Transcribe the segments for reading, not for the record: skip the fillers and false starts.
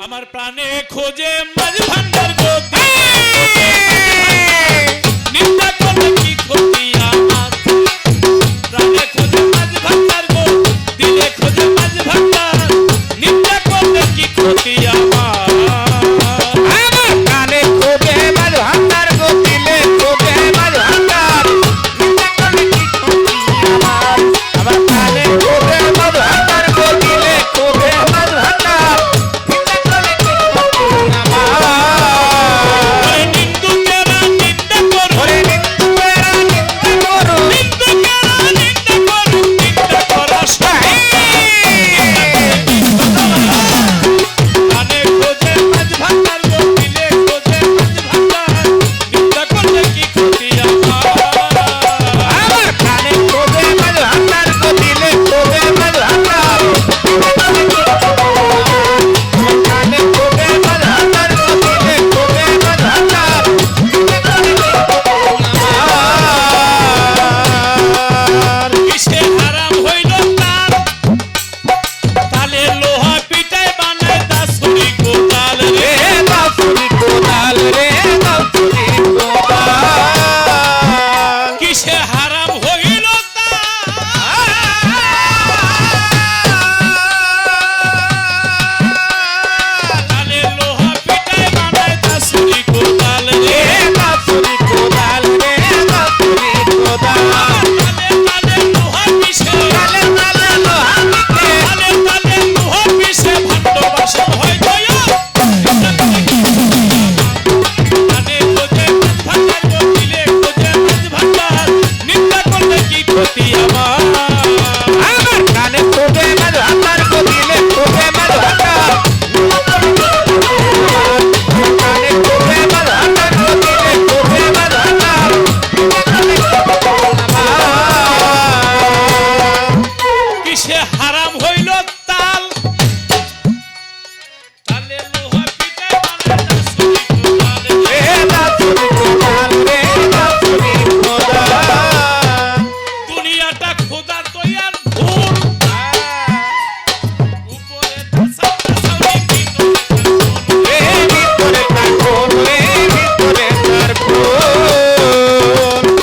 আমার প্রাণে খোঁজে মাঝ ভান্ডার গো নিন্দা করলে কি ক্ষতি আমার প্রাণে খোঁজে মাঝ ভান্ডার গো দিলে খোঁজে মাঝ ভান্ডার নিন্দা করলে কি ক্ষতি আমার প্রাণে খোঁজে মাঝ ভান্ডার গো দিলে খোঁজে মাঝ ভান্ডার নিন্দা করলে কি ক্ষতি আমার আমার প্রাণে খোঁজে মাঝ ভান্ডার গো দিলে খোঁজে মাঝ ভান্ডার নিন্দা করলে কি ক্ষতি আমার ওরে নিন্দুকেরা নিন্দা করো ওরে নিন্দুকেরা নিন্দা করো নিন্দুকেরা নিন্দা করো নিন্দা করো প্রাণে খোঁজে মাঝ ভান্ডার গো দিলে খোঁজে মাঝ ভান্ডার নিন্দা করলে কি ক্ষতি আমার আমার প্রাণে খোঁজে মাঝ ভান্ডার গো দিলে খোঁজে মাঝ ভান্ডার প্রাণে খোঁজে মাঝ ভান্ডার গো দিলে খোঁজে মাঝ ভান্ডার কিসে হারাম হইল তার তালে লোহা পিটায় বানায় দাসুরি কোদাল রে রে বাঁশুরি কোদাল রে বাঁশুরি কোদাল কিসে হারাম হইল তালে লোহা পিটায় বানায় দাসুরি কোদাল রে রে বাঁশুরি কোদাল রে বাঁশুরি কোদাল তালে তালে লোহা পিষে তালে তালে লোহা পিঠে তালে তালে লোহা পিষে ভাণ্ড বাসন হয় জয় তালে খোঁজে মাঝ ভান্ডার গো দিলে খোঁজে মাঝ ভান্ডার নিন্দা করলে কি ক্ষতি আমার আমার কানে খোঁজে মাঝ ভান্ডার গো দিলে খোঁজে মাঝ ভান্ডার কানে খোঁজে মাঝ ভান্ডার গো দিলে খোঁজে মাঝ ভান্ডার কিসে হারাম হইল তাল তালে লোহা পিটায় বানায় দাসুরি কোদাল রে রে বাঁশুরি কোদাল রে বাঁশুরি কোদাল দুনিয়াটা খোদা তৈয়ার ভুল উপরে দাসাউরি ভিতরে রে ভিতরে তার কোন রে ভিতরে তার কোন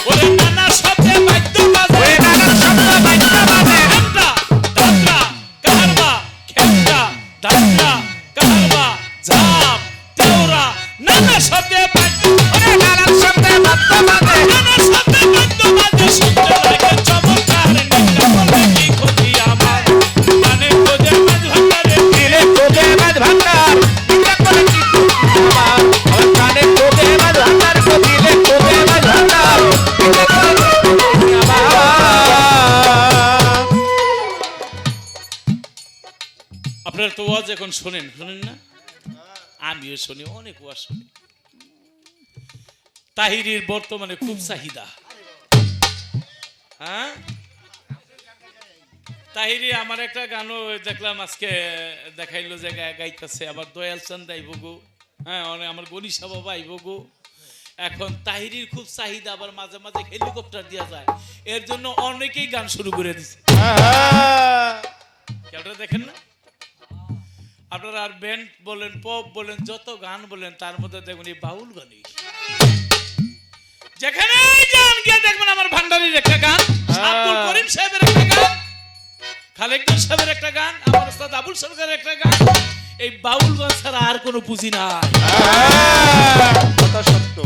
ওরে নানা শব্দে বাদ্য বাজে ওরে নানা শব্দ বাদ্য বাজে খেমটা দাদরা কাহারবা খেমটা দাদরা কাহারবা ঝাপ তেওরা নানা শব্দে বাদ্য ওরে নানা শব্দ বাদ্য বাজে নানা শব্দে বাদ্য বাজে শুনতে লাগে চমৎকার নিন্দা করলে কি ক্ষতি আমার মানে খোঁজে মাঝ ভান্ডারে দিলে খোঁজে মাঝ ভান্ডার নিন্দা করে কি ক্ষতি আমার আমার কানে খোঁজে মাঝ ভান্ডার গো দিলে খোঁজে মাঝ ভান্ডার নিন্দা করে কি ক্ষতি আমার আপনারা তো ওয়াজ এখন শোনেন শোনেন না আমিও শুনি অনেক ওয়াজ শুনি তাহিরির বর্তমানে খুব চাহিদা হ্যাঁ তাহিরি আমার একটা গানও দেখলাম আজকে দেখাইলো যে গাইতেছে আবার দয়াল চান্দ আইব গো হ্যাঁ আমার গনিশা বাবা আইব গো এখন তাহিরির খুব চাহিদা আবার মাঝে মাঝে হেলিকপ্টার দেওয়া যায় এর জন্য অনেকেই গান শুরু করে দিছে খেয়ালটা দেখেন না আপনারা আর ব্যান্ড বলেন পপ বলেন যত গান বলেন তার মধ্যে দেখবেন এই বাউল গানই যেখানে যান গিয়ে দেখবেন আমার ভান্ডারির একটা গান আব্দুল করিম সাহেবের একটা গান খালেকদার সাহেবের একটা গান আমার ওস্তাদ আবুল সরকারের একটা গান এই বাউল গান ছাড়া আর কোনো পুঁজি নাই কথা সত্য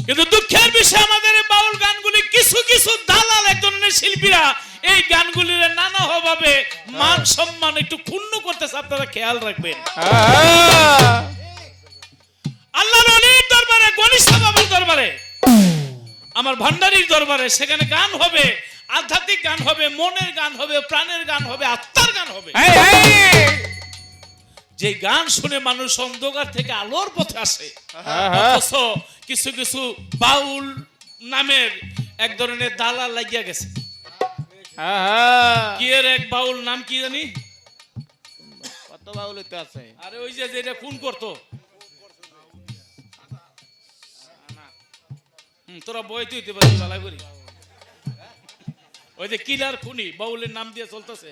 কিন্তু দুঃখের বিষয় আমাদের এই বাউল গানগুলি কিছু কিছু দালাল এক ধরনের শিল্পীরা এই গানগুলির নানা ভাবে মান সম্মান একটু ক্ষুণ্ণ করতেছে আপনারা খেয়াল রাখবেন আল্লাহর ওলির দরবারে গনিশা বাবুর দরবারে আমার ভান্ডারির দরবারে সেখানে গান হবে আধ্যাত্মিক গান হবে মনের গান হবে প্রাণের গান হবে আত্মার গান হবে যে গান শুনে মানুষ অন্ধকার থেকে আলোর পথে আসে অথচ কিছু কিছু বাউল নামের এক ধরনের দালাল লাগিয়া গেছে কি এর এক বাউল নাম কি জানি কত বাউল হইতে আছে আরে ওই যে যেটা খুন করতো তোরা বইতে হইতে পারবি ভালো করি ওই যে কিলার খুনি বাউলের নাম দিয়ে চলতেছে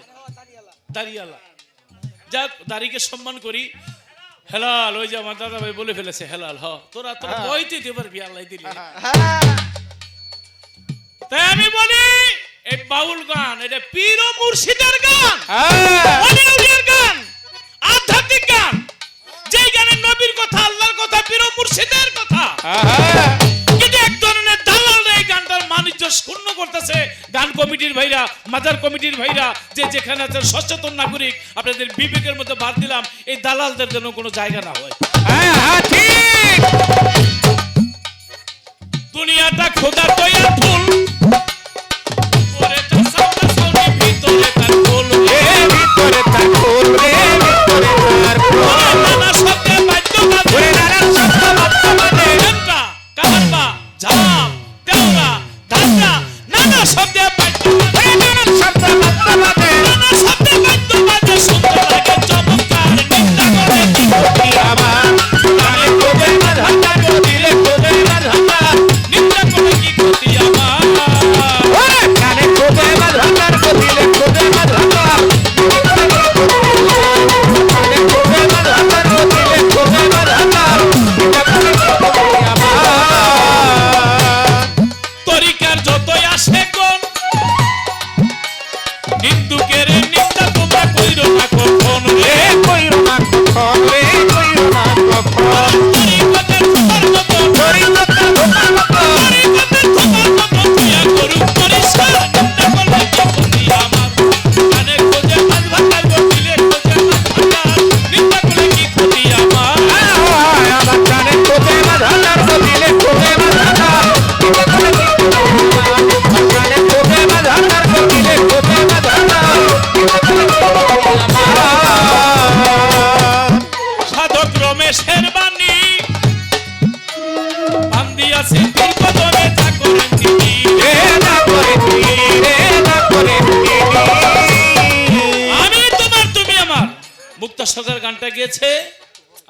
দাড়িয়ালা যাক দাড়িকে সম্মান করি হেলাল ওই যে আমার দাদা ভাই বলে ফেলেছে হেলাল তোরা বইতে দিতে পারবি আল্লাহ দিলে তাই আমি বলি এই বাউল গান এটা পীর ও মুর্শিদের গান ওলির গান আধ্যাত্মিক গান যেই গানে নবীর কথা আল্লাহর কথা পীর ও মুর্শিদের কথা কিন্তু এক ধরনের দালাল এই গানটার মানিজ্য শূন্য করতেছে গান কমিটির ভাইরা মাজার কমিটির ভাইরা যে যেখানে আছেন সচেতন নাগরিক আপনাদের বিবেকের মধ্যে বাদ দিলাম এই দালালদের জন্য কোনো জায়গা না হয় ঠিক দুনিয়াটা খোদা তৈয়ার ফুল পরেটা সামনে সামনে ভিতরে তার ফুল ভিতরে তার ফুল রে ভিতরে তার ফুল নানা শব্দে বাদ্য বাজে ওরে নানা শব্দ বাজে ঘন্টা কাহারবা ঝাপ তেওরা ধাক্কা নানা শব্দে বাদ্য ওরে নানা শব্দ বাজে নানা শব্দে বাদ্য বাজে সুন্দর লাগে চমৎকার নিন্দা করে কি আমার কানে কোবে মাঝাটা দিলে কোবে মাঝাটা নিন্দা করে কি ক্ষতি আমার ওরে কানে কোবে মাঝাটা দিলে কোবে মাঝাটা কানে কোবে মাঝাটা দিলে কোবে মাঝাটা তরিকার যতই আসে কোন নিন্দুকের নিন্দা তোমরা কইরো না কখন রে কইরো না কখন রে কইরো না কখন তরিকাতের তোমার মতো তরিকাতের তোমার মতো তরিকাতের তোমার মতো তুইয়া করু পরিষ্কার নিন্দা করলে কি ক্ষতি আমার কানে খোঁজে মাছ ভাতার গতিলে খোঁজে মাছ ভাতার নিন্দা করলে কি ক্ষতি আমার আমার কানে কোবে মাঝাটার দিলে কোবে মাঝাটা কানে কোবে মাঝাটার দিলে কোবে মাঝাটা সাধক রমেশের বাণী বান্দিয়াছে পীর কদমে তা করেন তিনি রে না করে রে না করে আমি তোমার তুমি আমার মুক্তা সরকার গানটা গেয়েছে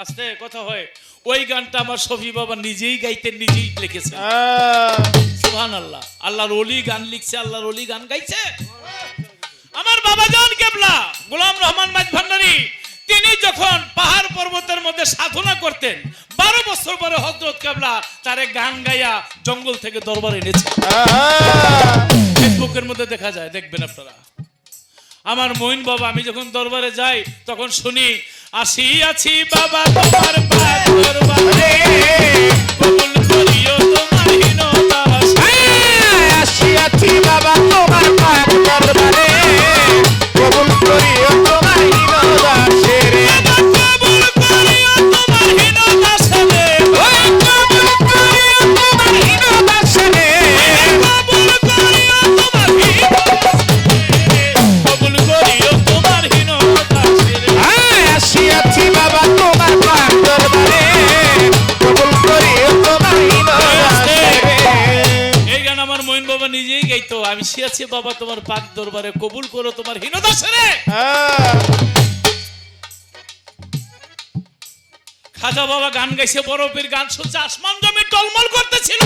আস্তে কথা হয় ওই গানটা আমার শফি বাবা নিজেই গাইতেন নিজেই লিখেছেন সুবহানাল্লাহ আল্লাহর ওলি গান লিখছে আল্লাহর ওলি গান গাইছে আমার বাবা জান কেবলা গোলাম রহমান মাঝ ভান্ডারী তিনি যখন পাহাড় পর্বতের মধ্যে সাধনা করতেন 12 বছর পরে হযরত কেবলা তারে গান গাইয়া জঙ্গল থেকে দরবারে এনেছে ফেসবুকের মধ্যে দেখা যায় দেখবেন আপনারা আমার মঈন বাবা আমি যখন দরবারে যাই তখন শুনি আসিয়াছি বাবা তোমার পাক দরবারে কবুল করিও তোমার হীন দাস আসিয়াছি বাবা তোমার পাক দরবারে কবুল করিও তোমার হীন দাসের কবুল করিও তোমার হীন দাসরে ওই কবুল করিও তোমার হীন দাসের কবুল করিও তোমার হীন কবুল করিও তোমার হীন দাসরে আসিয়াছি বাবা তোমার পাক দরবারে কবুল করিও তোমার হীন দাসের এই গান আমার মঈন বাবা নিজেই গাইতো আমি শিয়াছি বাবা তোমার পাক দরবারে কবুল করো তোমার হীন দাসরে খাজা বাবা গান গাইছে বরফের গান শুনছে আসমান জমিন টলমল করতেছিল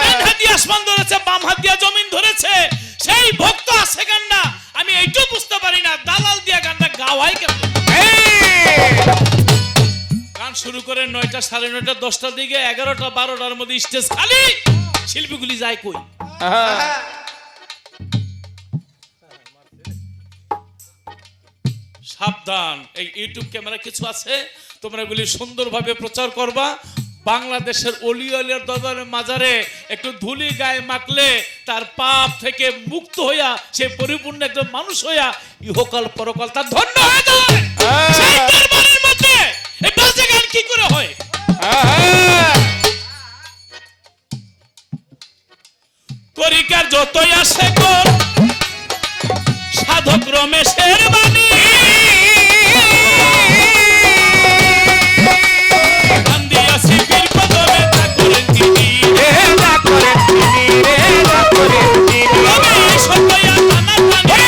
ডান হাত দিয়ে আসমান ধরেছে বাম হাত দিয়ে জমিন ধরেছে সেই ভক্ত আছে গানটা আমি এইটুকু বুঝতে পারি না দালাল দিয়া গানটা গাওয়াই কেমন গান শুরু করে 9টা 9:30 10টার দিকে 11টা 12টার মধ্যে স্টেজ খালি শিল্পীগুলি যায় কই সাবধান এই ইউটিউব ক্যামেরা কিছু আছে তোমরা এগুলি সুন্দরভাবে প্রচার করবা বাংলাদেশের অলি আলিয়ার দরবারে মাজারে একটু ধুলি গায়ে মাখলে তার পাপ থেকে মুক্ত হইয়া সে পরিপূর্ণ একজন মানুষ হইয়া ইহকাল পরকাল তার ধন্য হয়ে যায় সেই দরবারের মধ্যে এই বাজে গান কি করে হয় তরিকার যতই আসে কোন সাধক রমেশের বাণী বান্দিয়াছি পীর কদমে তা করেন তিনি তবে এই সময়া টানাটানি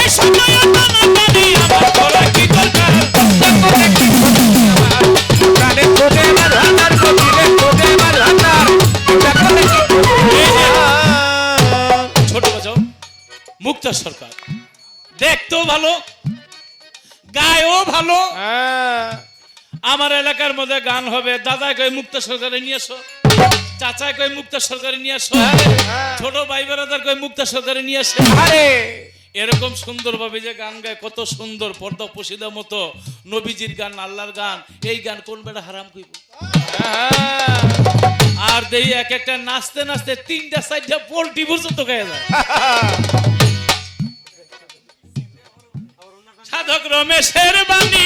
এই সময়া টানাটানি আমার করা কি দরকার ছোট বাজাও মুক্তা সরকার গায়েও ভালো। হ্যাঁ আমার এলাকার মধ্যে গান হবে, দাদা কই মুক্ত সরকারে নিয়ে এসো, চাচা কই মুক্ত সরকারে নিয়ে এসো, ছোট ভাই বেড়াদার কই মুক্ত সরকারে নিয়ে আসে। আরে এরকম সুন্দরভাবে যে গান গায়, কত সুন্দর পর্দা পশিদা মতো নবীজির গান, আল্লাহর গান, এই গান কোন বেটা হারাম কইব? আর দেই এক একটা নাচতে নাচতে 3টা 4টা পোল্ট্রি পর্যন্ত খাওয়া যায়। সাধক রমেশের বাণী